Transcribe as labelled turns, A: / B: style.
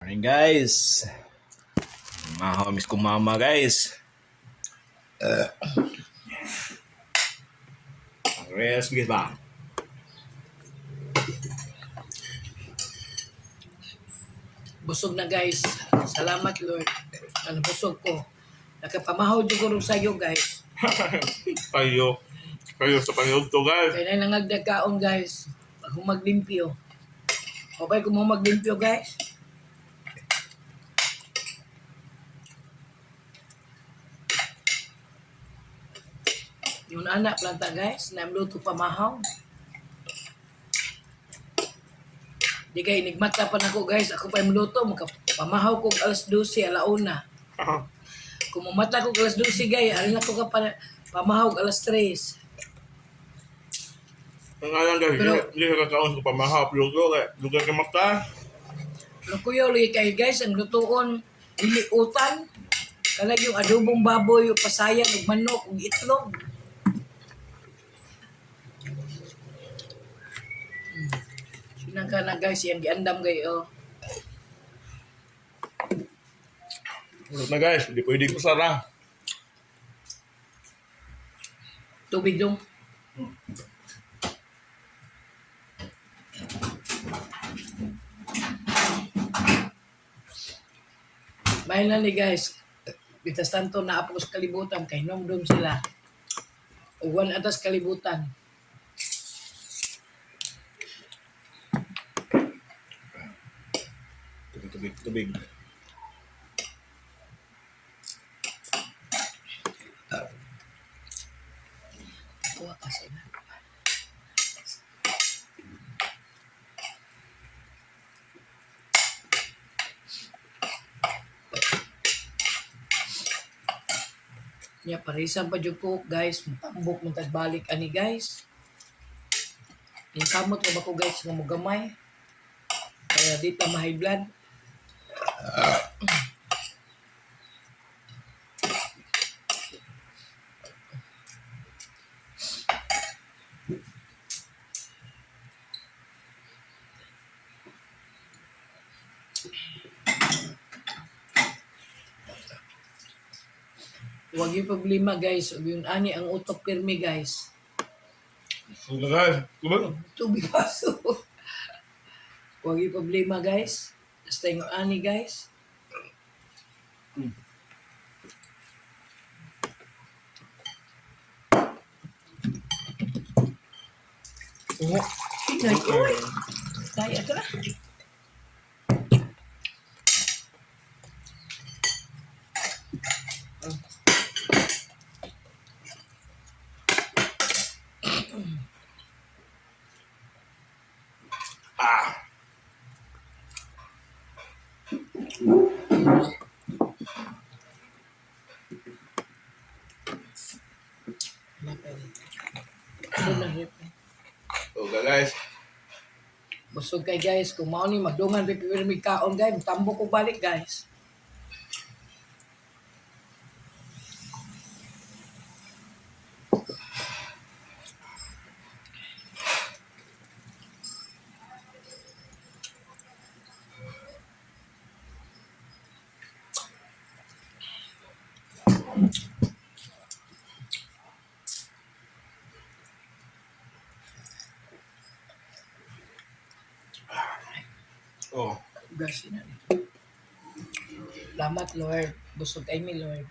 A: Morning guys. Miss ko mama guys. Rest guys ba?
B: Busog na guys. Salamat Lord. Ano busog ko. Nakapamahaw ko rin sa'yo guys.
C: Kayo sa pangyob to guys.
B: Kaya na nangagdagkaon guys. Ako maglimpyo. Okay kung mo maglimpyo guys. Yung anak planta guys. Namluto pamahaw. Di kayo nigmata pa na ko guys. Ako pa yung luto. Pamahaw ko alas 12, alauna. Kung mamata ko alas 12 guys. Alin ako ka pamahaw alas 3.
C: Ang alam guys, hindi ka kakaon ko pamahap. Lugar ka mata.
B: Pero kuya ulit kayo guys. Ang lutoon. Iliutan. Kalag yung adobong baboy. Yung pasayan. Yung manok. Yung itlog. Sinang ka na guys. Yan giandam kayo.
C: Urot na guys, hindi pwede ko sara.
B: Tubig dong. May na ni guys. Bitas tanto na apos kalibutan. Kay nomdom sila. Uwan atas kalibutan.
A: Tubig.
B: Kuha kasi na. Nya parisan pa jud ko guys, tambok man tagbalik ani guys. Yung kamot ko ba ko guys nga mogamay. Kaya di ta ma-high blood. Huwag yung problema guys. Huwag yung ani ang utok pirmi guys.
C: Urot na guys, kumano?
B: Tubig baso. Huwag yung problema guys. Basta yung ani guys. Inay, uy! Kaya ka na.
C: Okay guys.
B: Busog kay guys. Kung mao ni magdungan pipirmi kaon guys. Tambok ko balik guys.
C: Oh.
B: Gas na. Salamat Lord. Busog kay mi Lord.